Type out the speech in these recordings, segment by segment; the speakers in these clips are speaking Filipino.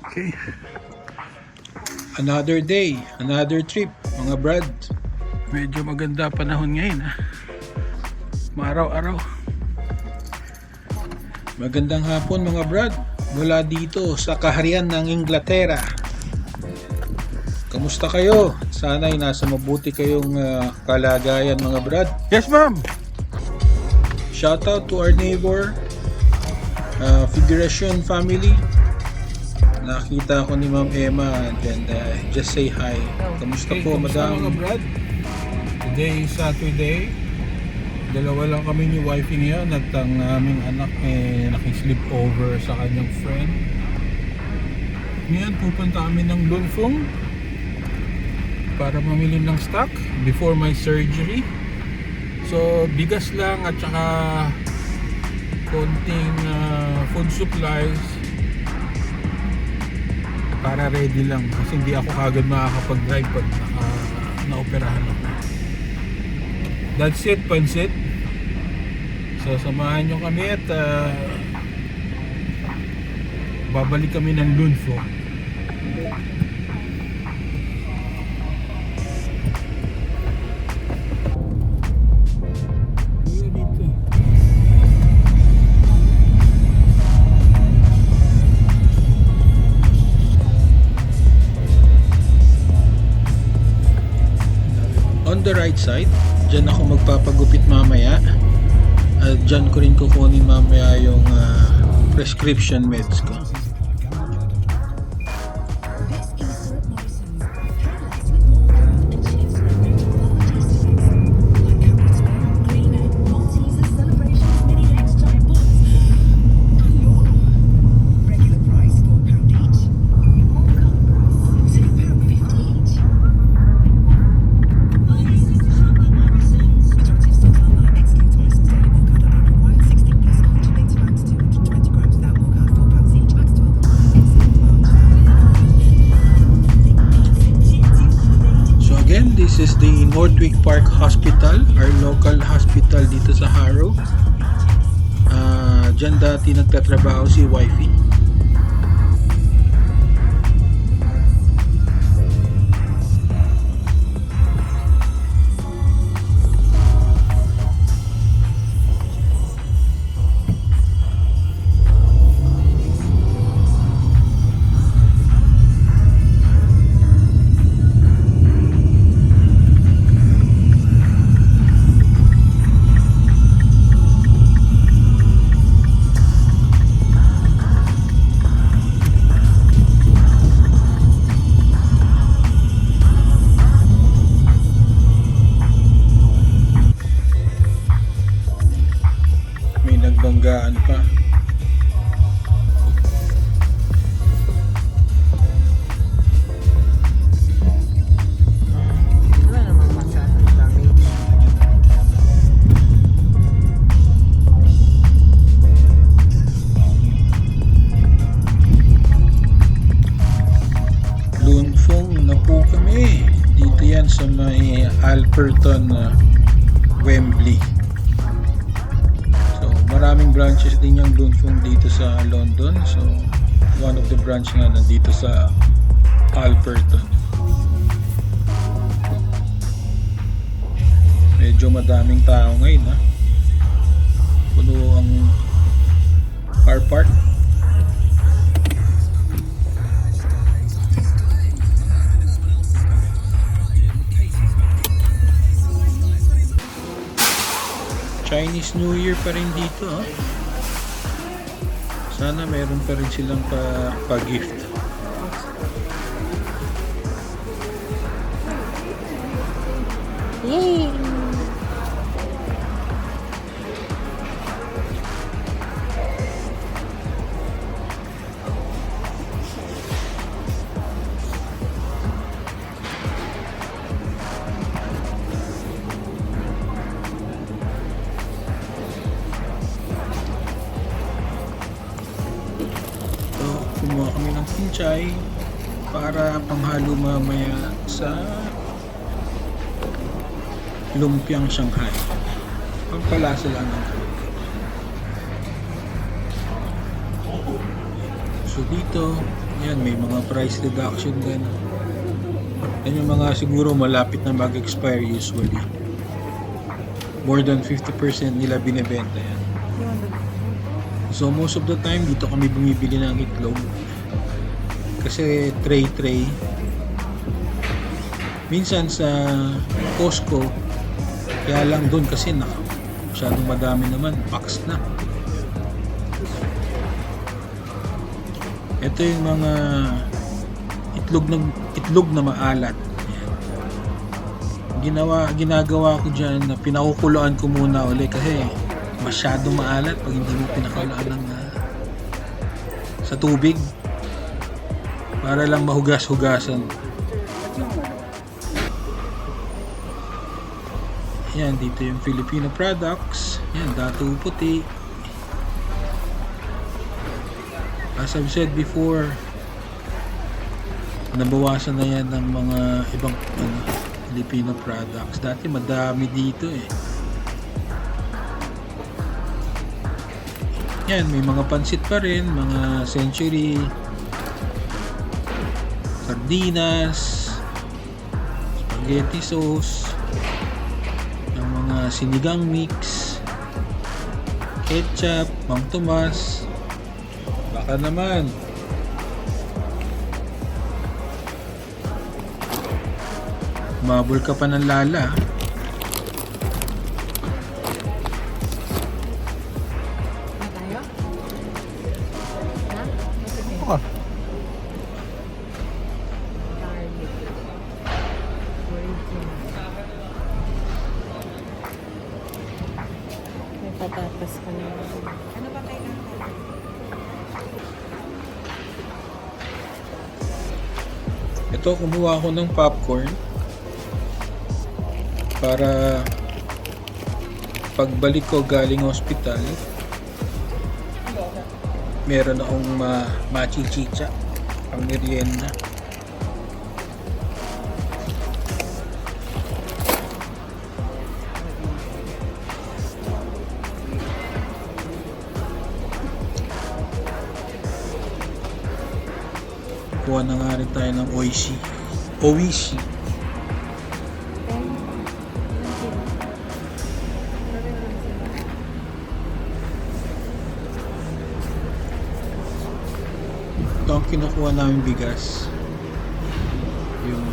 Okay. Another day, another trip, mga brad. Medyo maganda panahon ngayon, ha. Maaraw-araw. Magandang hapon, mga brad. Mula dito sa kaharian ng Inglaterra. Kamusta kayo? Sana'y nasa mabuti kayong kalagayan, mga brad. Yes, ma'am. Shout out to our neighbor, Figuration family. Nakita ko ni Ma'am Emma and just say hi. Kamusta po, kamusta, madam? mga brad? Today is Saturday. Dalawa lang kami ni wifey ngayon at ang aming anak nakisleep over sa kanyang friend. Ngayon pupunta kami ng Lunfeng para mamili ng stock before my surgery. So bigas lang at saka konting food supplies para ready lang kasi hindi ako kagad makakapag-drive pag na-operahan ako. That's it, pansit. So samahan nyo kami at babalik kami ng Lunfeng. On the right side, dyan ako magpapagupit mamaya. At dyan ko rin kukunin mamaya yung prescription meds ko. This is the Northwick Park Hospital, our local hospital dito sa Harrow. Diyan dati nagtatrabaho si wifey. Nagbanggaan pa. Wala namang masyadong damage. Lunfeng na po kami. Dito yan sa may Alperton, Wembley. Maraming branches din yung Lunfeng dito sa London. So, one of the branch nga nandito sa Alperton. Medyo madaming tao ngayon, ha. Puno ang car park. Chinese New Year pa rin dito, ha? Sana meron pa rin silang pa-gift. Yay! Kumuha kami ng pinchay para panghalo mamaya sa lumpiang Shanghai. Pagpalasa lang ng So dito, yan, may mga price reduction din. Yan yung mga siguro malapit na mag-expire usually. More than 50% nila binibenta yan. So most of the time, dito kami bumibili ng itlog. Kasi tray. Minsan sa Costco, kaya lang doon kasi masyadong madami naman, packs na. Ito yung mga itlog na maalat. Ginagawa ko dyan na pinakukuluan ko muna ulit kasi masyado maalat pag hindi mo pinakuluan sa tubig para lang mahugas-hugasan. Yan, dito yung Filipino products. Yan, dato puti. As I've said before, nabawasan na yan ng mga ibang Filipino products. Dati madami dito eh. Yan, may mga pansit pa rin, mga century, sardinas, spaghetti sauce, yung mga sinigang mix, ketchup, Mang Tomas. Baka naman mabul ka pa ng lala. Na tayo? Ha? Okay. Garlic. Original. May patatas pa naman. Ano ba kailangan? Ito, kumuha ako ng popcorn para pagbalik ko galing hospital meron akong machichicha pang merienda. Kuha na nga rin tayo ng Oishi. Ito ang kinukuha namin bigas. Yung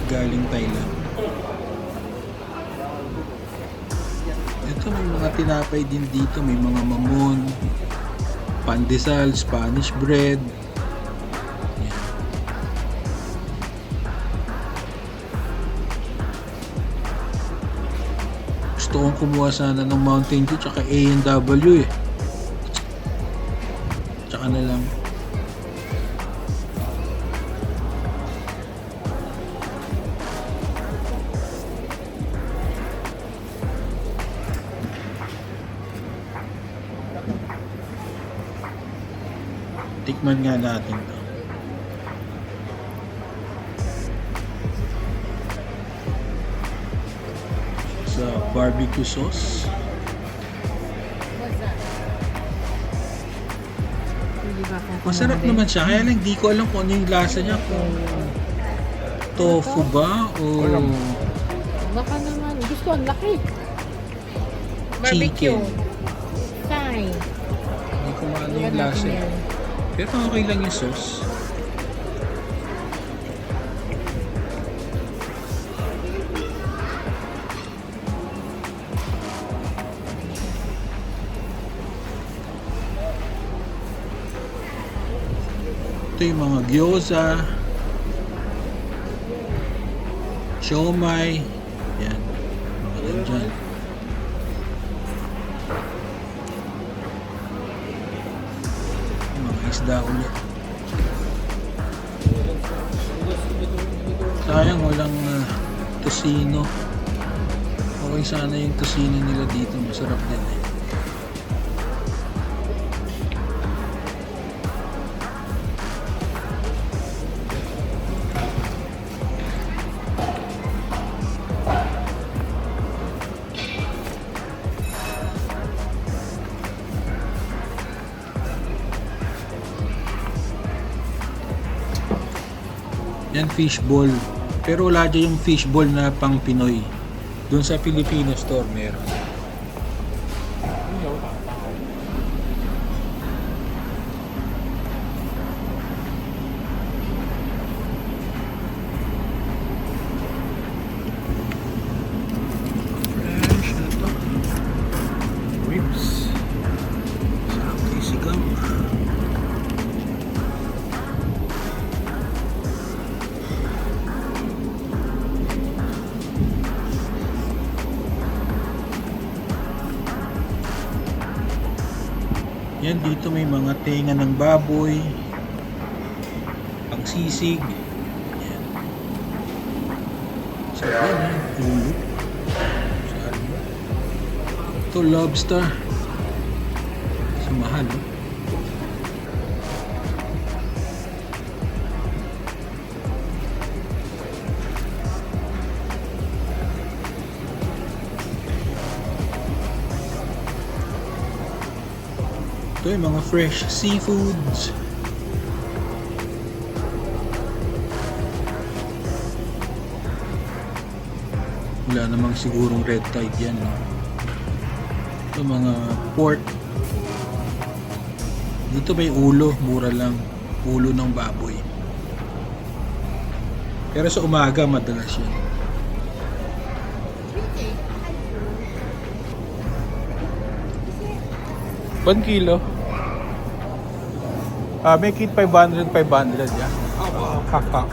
galing Thailand. Ito may mga tinapay din dito. May mga mamon, pandesal, Spanish bread. Yan. Gusto kong kumuha sana ng Mountain Dew tsaka A&W eh. Tsaka na lang. Tikman nga natin to. Sa barbecue sauce. Masarap naman siya, kaya lang di ko alam kung ano yung lasa niya, kung tofu ba o Baka naman. Gusto ang laki. chicken. Thai. Hindi ko maano yung lasa eh. Pero okay lang yung sauce. Ito yung mga gyoza, siomai, yan, mga nandyan. Mga isda ulit. Sayang walang tocino. Okay sana yung tocino nila dito, masarap din eh. Yan, fishball. Pero wala dyan yung fishball na pang Pinoy. Doon sa Filipino store meron. Fresh na to. Ribs. Sakto sigaw. Yan, dito may mga tenga ng baboy, ang sisig. Yan. So, yan, ulo. Saan mo? Ito, lobster. So, mahal, oh. Ito yung mga fresh seafoods. Wala namang sigurong red tide yan, no? Ito mga pork. Dito may ulo, mura lang. Ulo ng baboy. Pero sa umaga madalas yan. 1 kilo. Make it 500 yan. Kaka.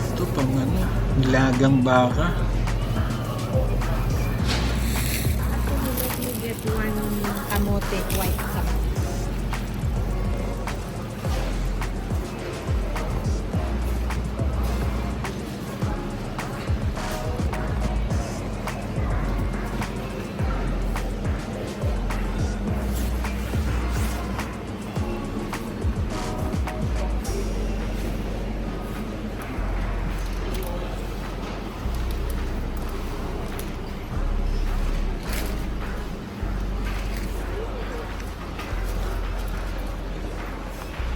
Ito pang ano, nilagang baka. You get one kamote white sa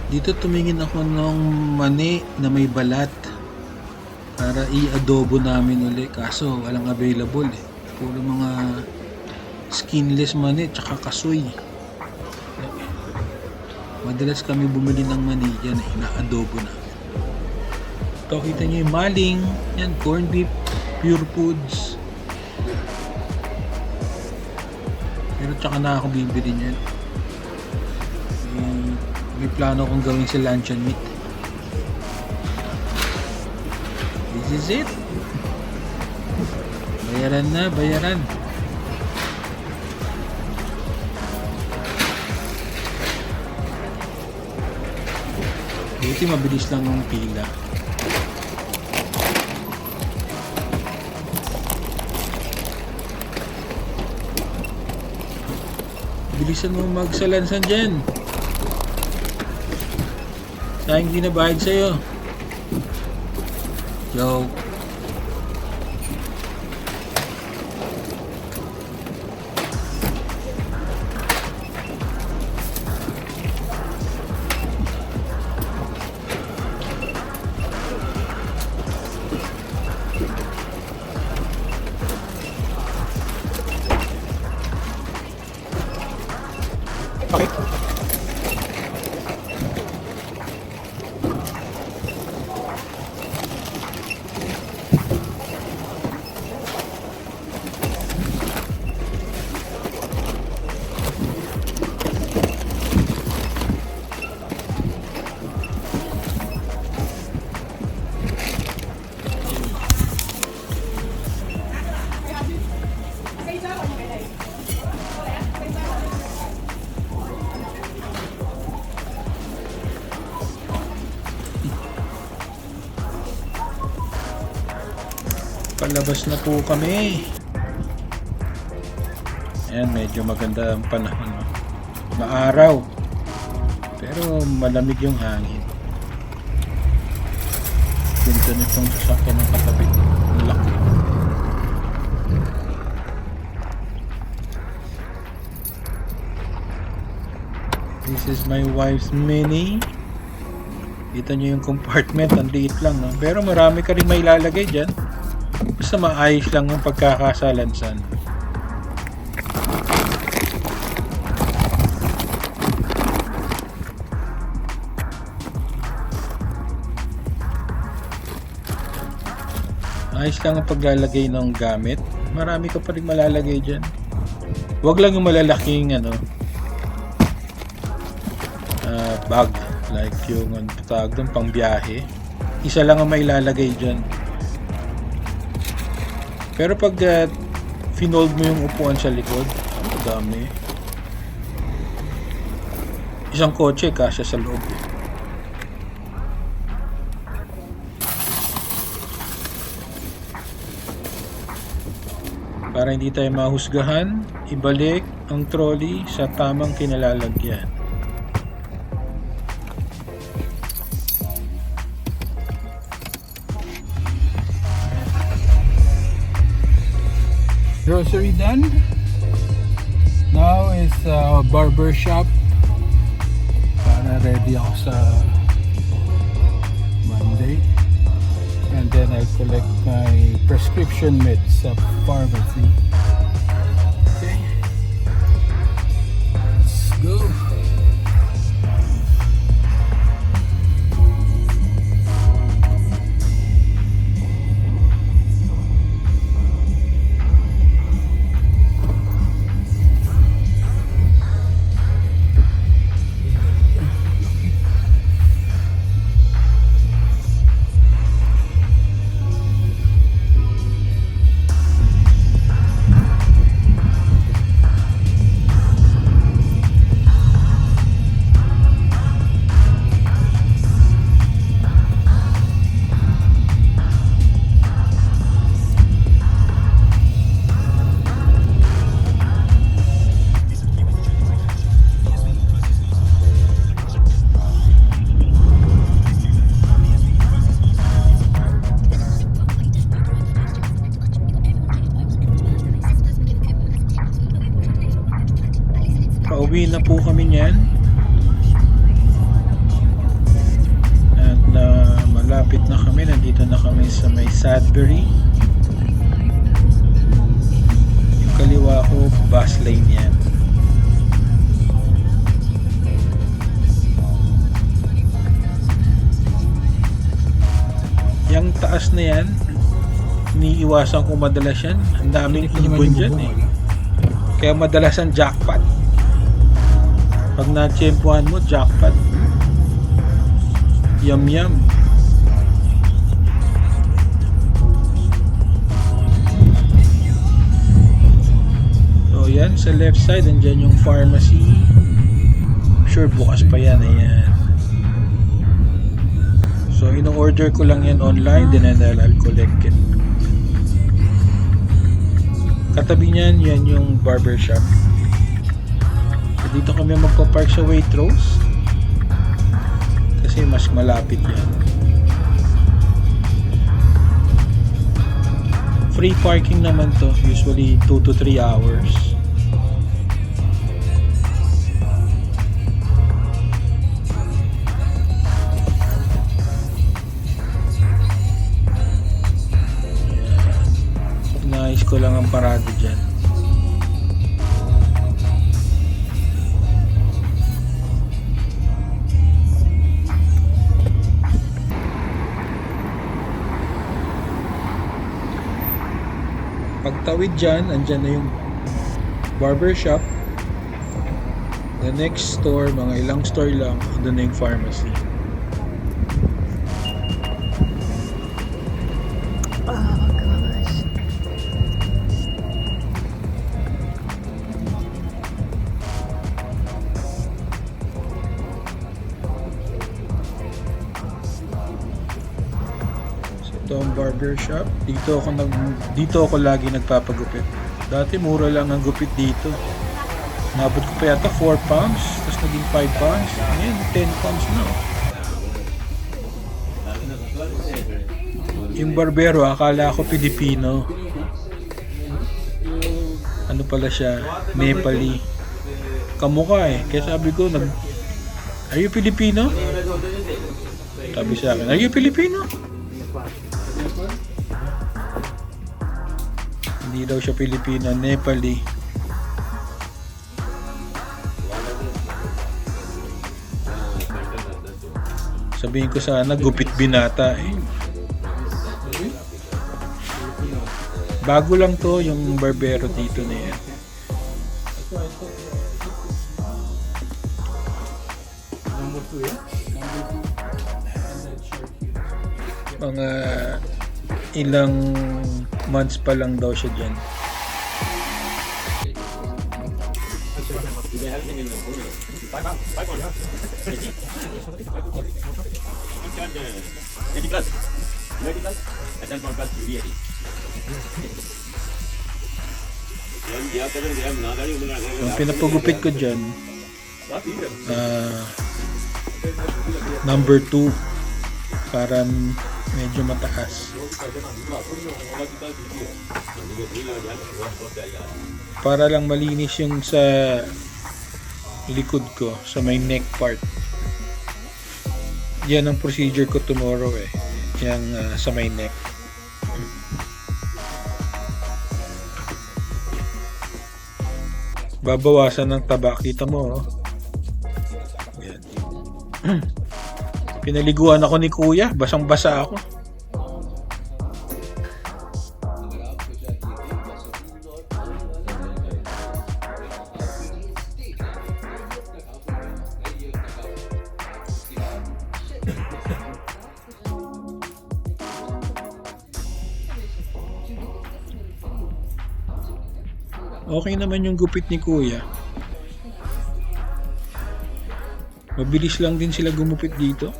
Dito tumingin ako ng mani na may balat para i-adobo namin uli, kaso walang available eh. Puro mga skinless mani tsaka kasoy. Madalas kami bumili ng mani yan eh, na adobo namin. Ito, kita nyo yung maling, yan, corned beef, Pure Foods. Pero tsaka na ako bibili niyan. May plano kong gawin sa luncheon meat. This is it. Bayaran na, bayaran. Buti mabilis lang yung pila. Bilisan mo magsalansan dyan. Sayang binabayad sa'yo. Joke. Okay. Palabas na po kami. Ayan, medyo maganda ang panahon, no? Maaraw, pero malamig yung hangin. Ganda nitong sasakyan ng katabi. Ang laki. This is my wife's mini. Kita nyo yung compartment, ang liit lang, no? Pero marami ka rin may ilalagay dyan. Basta maayos lang ang pagkakasalansan. Ayos lang ang paglalagay ng gamit. Marami ka pa rin malalagay dyan. Huwag lang yung malalaking bag. Like yung tawag doon, pang biyahe. Isa lang ang mailalagay dyan. Pero pag finold mo yung upuan sa likod, ang dami. Isang kotse kasya sa loob. Para hindi tayo mahusgahan, ibalik ang trolley sa tamang kinalalagyan. Grocery done. Now is barber shop. Para ready ako sa Monday. And then I'll collect my prescription meds sa pharmacy. Okay. Let's go. Pauwi na po kami niyan. At malapit na kami. Nandito na kami sa may Sudbury. Yung kaliwa ko, bus lane yan. Yung taas na yan, iniiwasan ko madalas yan. Ang daming ibon dyan eh. Kaya madalas ang jackpot. Pag na-tsempuhan mo, jackpot. Yum yum. So yan, sa left side, andyan yung pharmacy. Sure, bukas pa yan. Ayan. So, ino-order ko lang yan online, then I'll collect it. Katabi niyan, yan yung barbershop. Dito kami magpa-park sa Waitrose kasi mas malapit yan. Free parking naman to, usually 2 to 3 hours. Nais ko lang ang parado dyan. Pagtawid dyan, andyan na yung barbershop. The next store, mga ilang store lang, andun na yung pharmacy. Oh gosh. Ito ang barbershop. Dito ako lagi nagpapagupit. Dati mura lang ang gupit dito. Nabot ko pa yata 4 pounds, tapos naging 5 pounds. Ngayon 10 pounds na. Yung barbero, akala ko Pilipino. Ano pala siya? Nepali. Kamukha eh. Kaya sabi ko, Are you Filipino? Sabi sa akin, are you Filipino? Hindi daw siya Pilipino, Nepali. Sabihin ko sana, gupit binata eh. Bago lang to, yung barbero dito na yan. Number 2 yan? Mga ilang months pa lang daw siya dyan. Yung pinapagupit ko dyan, number 2, para medyo mataas. Para lang malinis yung sa likod ko, sa may neck part. Yan ang procedure ko tomorrow eh. Yan sa may neck. Babawasan ng taba. Kita mo, oh. Yan. Pinaliguan ako ni kuya. Basang-basa ako. Okay naman yung gupit ni kuya. Mabilis lang din sila gumupit dito.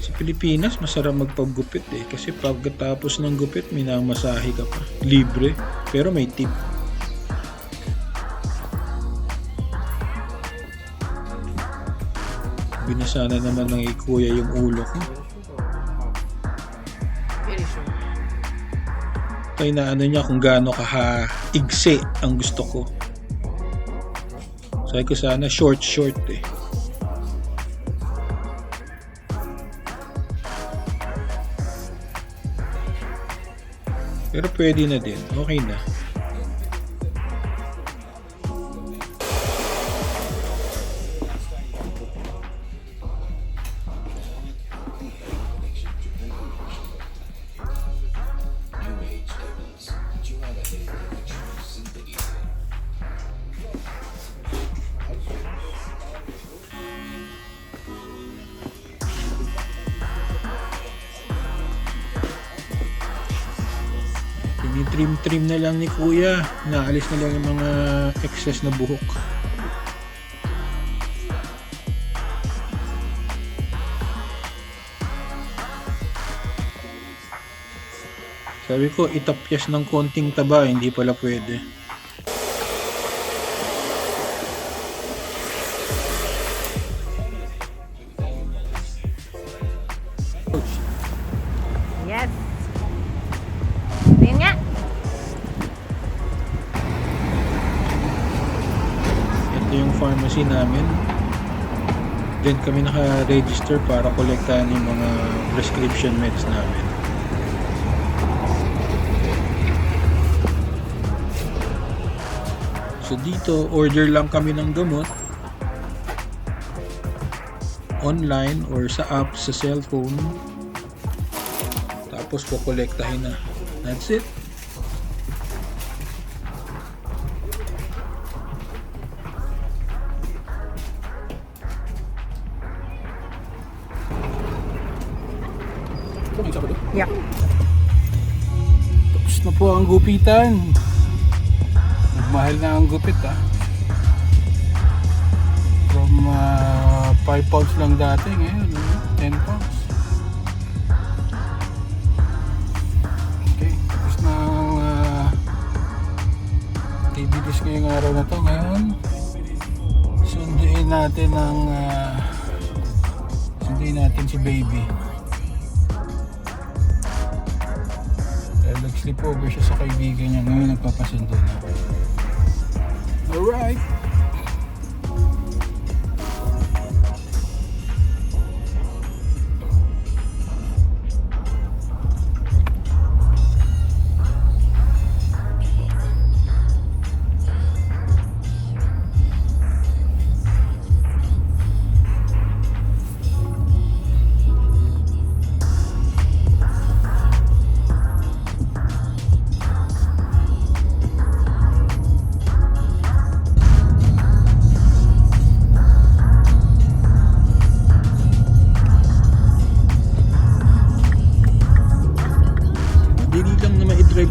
Sa Pilipinas, masarap magpagupit eh. Kasi pagkatapos ng gupit, minamasahe ka pa. Libre, pero may tip. Binasana naman ng kuya yung ulo ko. Kaya inaano niya kung gaano kaigsi ang gusto ko. Sabi ko sana short eh. Pero pwede na din. Okay na. Trim na lang ni kuya. Naalis na lang yung mga excess na buhok. Sabi ko itapyas ng konting taba, hindi pala pwede. Yes. Yun nga. Ito yung pharmacy namin. Then kami naka-register para kolektahan yung mga prescription meds namin. So dito, order lang kami ng gamot online or sa app sa cellphone. Tapos pokolektahin na. That's it. Yeah. Tapos na po ang gupitan. Mahal na ang gupit From 5 pounds lang dati, ngayon 10 pounds. Okay, tapos na ang activities ngayong araw na to. Ngayon sunduin natin si baby. Nag-sleep over siya sa kaibigan niya. Ngayon nagpapasundo na. Alright.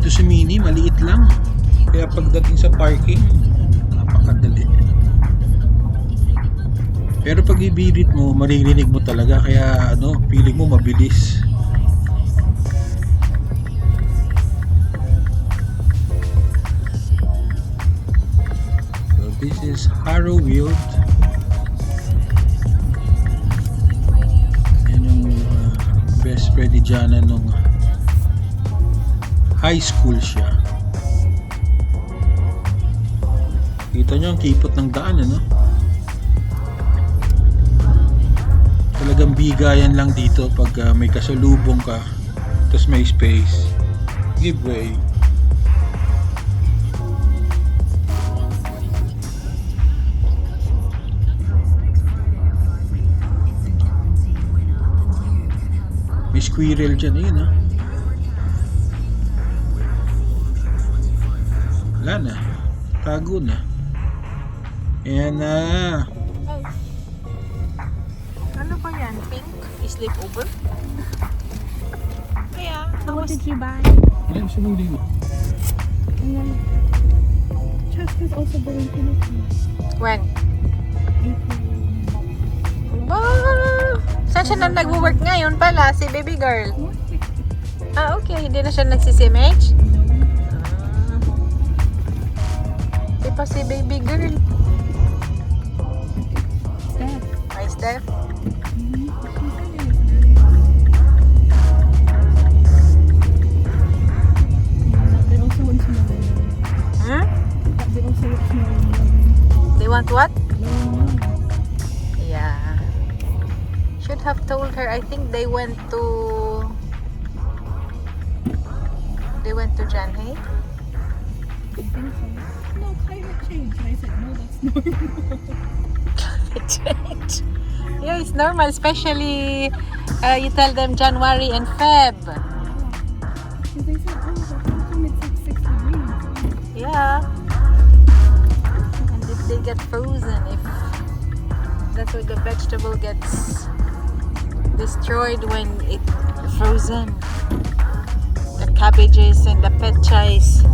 dito sa Mini, maliit lang. Kaya pagdating sa parking, napakadali. Pero pag ibirit mo, maririnig mo talaga. Kaya feeling mo mabilis. So this is Harrowfield. Yan yung best friend ni Jana nung high school siya. Kita nyo ang kipot ng daan, Talagang bigayan lang dito pag may kasalubong ka, tapos may space. Give way. May squirrel dyan, ayun Wala na. Tago na. Ayan na. Ano ba yan? Pink? Sleepover? Kaya, What did you buy? Ayan, sinuli mo. And then Chuck is also going to look when? April. Oh! Saan siya na nag-work ngayon pala? Si baby girl. Ah, okay. Hindi na siya nagsisimage? Di pa si baby girl. Steph. Hi, Steph. They also want to know. Hmm? They also want to know. They want what? No. Yeah. Should have told her. I think they went to Janhay. I think so. No, climate change. And I said, no, that's normal. Change. Yeah, it's normal, especially you tell them January and Feb. Because they said, oh, but how come it's like 6 degrees? Yeah. And if they get frozen, if that's why the vegetable gets destroyed when it's frozen. The cabbages and the petchais.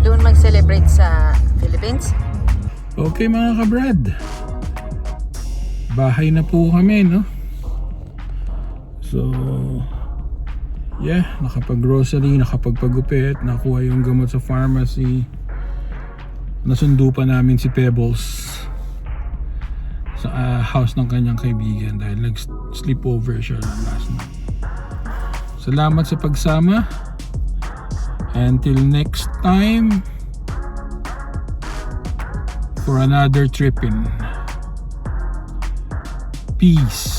Doon mag-celebrate sa Philippines. Okay mga kabrad, bahay na po kami, So yeah, nakapag-grocery, nakapagpagupit, nakuha yung gamot sa pharmacy. Nasundo pa namin si Pebbles sa house ng kanyang kaibigan dahil nag-sleepover siya last night. Salamat sa pagsama. Until next time, for another tripping. Peace.